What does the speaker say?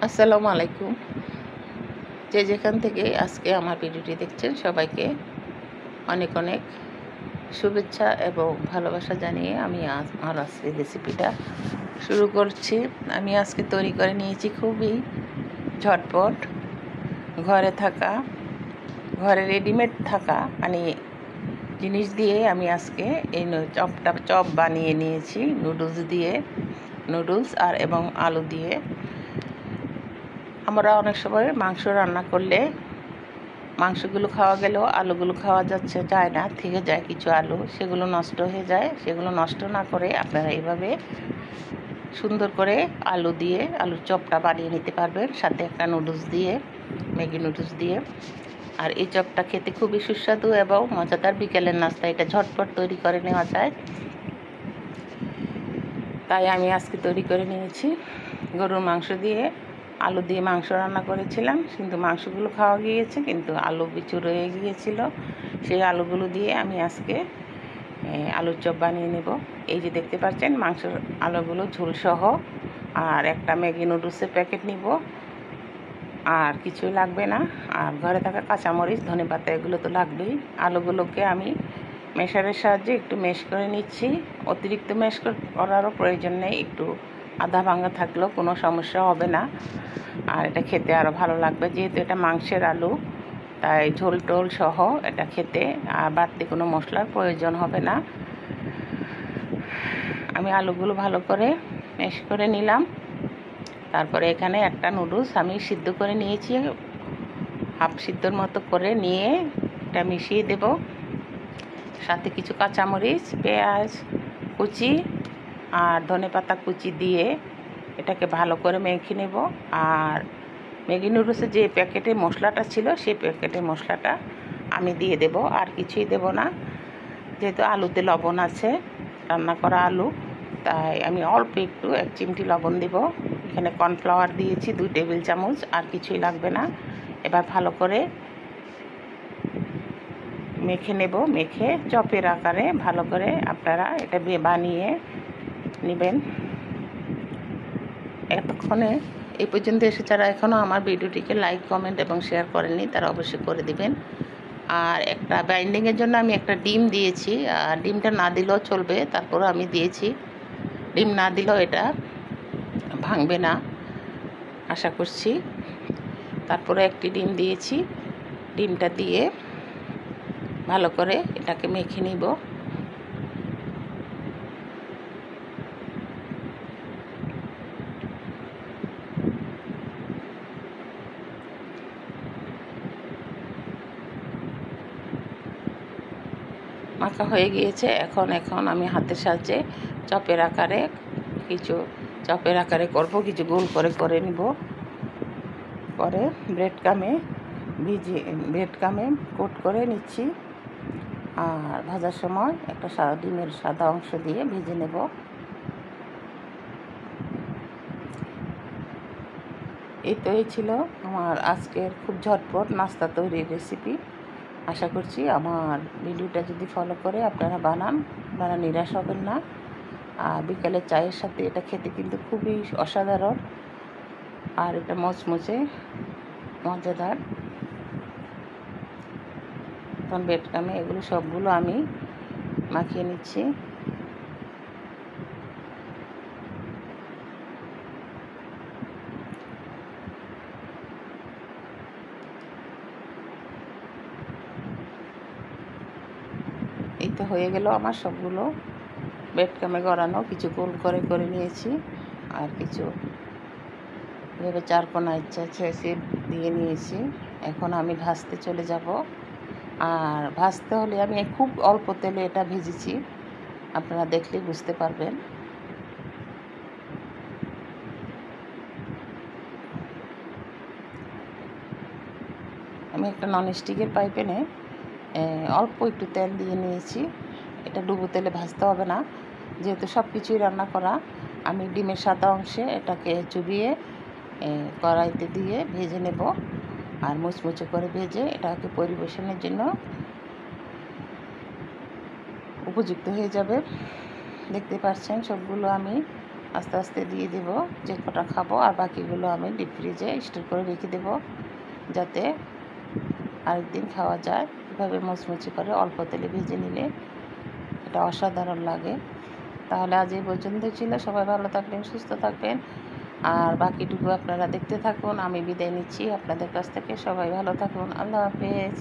আসসালামু আলাইকুম। যে যেখান থেকে আজকে আমার ভিডিওটি দেখছেন সবাইকে অনেক অনেক শুভেচ্ছা এবং ভালোবাসা জানিয়ে আমি আমার আজকের রেসিপিটা শুরু করছি। আমি আজকে তৈরি করে নিয়েছি খুবই ঝটপট ঘরে রেডিমেড থাকা মানে জিনিস দিয়ে আমি আজকে এই চপ বানিয়ে নিয়েছি নুডলস আর এবং আলু দিয়ে। আমরা অনেক সময় মাংস রান্না করলে মাংসগুলো খাওয়া গেলেও আলুগুলো খাওয়া যায় না, থেকে যায় কিছু আলু, সেগুলো নষ্ট হয়ে যায়। সেগুলো নষ্ট না করে আপনারা এইভাবে সুন্দর করে আলুর চপটা বানিয়ে নিতে পারবেন, সাথে একটা ম্যাগি নুডলস দিয়ে। আর এই চপটা খেতে খুবই সুস্বাদু এবং মজাদার বিকেলের নাস্তা। এটা ঝটপট তৈরি করে নেওয়া যায়, তাই আমি আজকে তৈরি করে নিয়েছি। গরুর মাংস দিয়ে আলু দিয়ে মাংস রান্না করেছিলাম, কিন্তু মাংসগুলো খাওয়া গিয়েছে, কিন্তু আলু কিছু রয়ে গিয়েছিল। সেই আলুগুলো দিয়ে আমি আজকে আলুর চপ বানিয়ে নেব। এই যে দেখতে পাচ্ছেন মাংসের আলুগুলো ঝোলসহ। আর একটা ম্যাগি নুডলসের প্যাকেট নিব, আর কিছুই লাগবে না। আর ঘরে থাকা কাঁচামরিচ, ধনেপাতা এগুলো তো লাগবেই। আলুগুলোকে আমি মেশারের সাহায্যে একটু ম্যাশ করে নিচ্ছি। অতিরিক্ত ম্যাশ করারও প্রয়োজন নেই, একটু আধা ভাঙা থাকলেও কোনো সমস্যা হবে না। আর এটা খেতে আরও ভালো লাগবে, যেহেতু এটা মাংসের আলু, তাই ঝোল টোল সহ এটা খেতে আর বাড়তি কোনো মশলার প্রয়োজন হবে না। আমি আলুগুলো ভালো করে ম্যাশ করে নিলাম। তারপরে এখানে একটা নুডলস আমি সিদ্ধ করে নিয়েছি, হাফ সিদ্ধর মতো করে নিয়ে এটা মিশিয়ে দেব। সাথে কিছু কাঁচামরিচ, পেঁয়াজ কুচি আর ধনেপাতা কুচি দিয়ে এটাকে ভালো করে মেখে নেব। আর ম্যাগি নুডলসের যে প্যাকেটে মশলাটা ছিল, সেই প্যাকেটের মশলাটা আমি দিয়ে দেব, আর কিছুই দেব না। যেহেতু আলুতে লবণ আছে, রান্না করা আলু, তাই আমি অল্প একটু 1 চিমটি লবণ দেব। এখানে কর্নফ্লাওয়ার দিয়েছি 2 টেবিল চামচ, আর কিছুই লাগবে না। এবার ভালো করে মেখে নেব। মেখে চপের আকারে ভালো করে আপনারা এটা বানিয়ে নেবেন। এতক্ষণে এই পর্যন্ত এসে যারা এখনও আমার ভিডিওটিকে লাইক, কমেন্ট এবং শেয়ার করেননি, তারা অবশ্যই করে দিবেন। আর একটা বাইন্ডিংয়ের জন্য আমি একটা ডিম দিয়েছি, আর ডিমটা না দিলেও চলবে, তারপরও আমি দিয়েছি। ডিম না দিলেও এটা ভাঙবে না আশা করছি। তারপরে একটি ডিম দিয়েছি। ডিমটা দিয়ে ভালো করে এটাকে মেখে নিব। মাখা হয়ে গিয়েছে। এখন আমি হাতের সাহায্যে চপের আকারে করব, কিছু গোল করে নিব। পরে ব্রেড কামে কোট করে নিচ্ছি। আর ভাজার সময় একটা ডিমের সাদা অংশ দিয়ে ভেজে নেব। এই ছিল আমার আজকের খুব ঝটপট নাস্তা তৈরির রেসিপি। আশা করছি আমার ভিডিওটা যদি ফলো করে আপনারা আপনারা নিরাশ হবেন না। আর বিকালের চায়ের সাথে এটা খেতে কিন্তু খুবই অসাধারণ, আর এটা মচমচে মজাদার। তখন বেডকামে এগুলো সবগুলো আমি মাখিয়ে নিচ্ছি। এই তো হয়ে গেল আমার সবগুলো বেডকামে গড়ানো। কিছু গোল করে নিয়েছি, আর কিছু এভাবে চারকোনা ইচ্ছা দিয়ে নিয়েছি। এখন আমি ভাজতে চলে যাব। আর ভাজতে হলে আমি খুব অল্প তেলে এটা ভেজেছি, আপনারা দেখলে বুঝতে পারবেন। আমি একটা ননস্টিকের প্যানে অল্প একটু তেল দিয়ে নিয়েছি। এটা ডুবো তেলে ভাজতে হবে না, যেহেতু সব কিছুই রান্না করা। আমি ডিমের সাদা অংশে এটাকে চুবিয়ে কড়াইতে দিয়ে ভেজে নেব। আর মুচমুচে করে ভেজে এটাকে পরিবেশনের জন্য উপযুক্ত হয়ে যাবে। দেখতে পাচ্ছেন সবগুলো আমি আস্তে আস্তে দিয়ে দেব, যে কটা খাবো, আর বাকিগুলো আমি ডিপ ফ্রিজে স্টোর করে রেখে দেবো যাতে আরেকদিন খাওয়া যায়। এভাবে মুচমুচি করে অল্প তেলে ভেজে নিলে এটা অসাধারণ লাগে। তাহলে আজ এই পর্যন্ত ছিল। সবাই ভালো থাকবেন, সুস্থ থাকবেন, আর বাকিটুকু আপনারা দেখতে থাকুন। আমি বিদায় নিচ্ছি আপনাদের কাছ থেকে। সবাই ভালো থাকুন। আল্লাহ হাফেজ।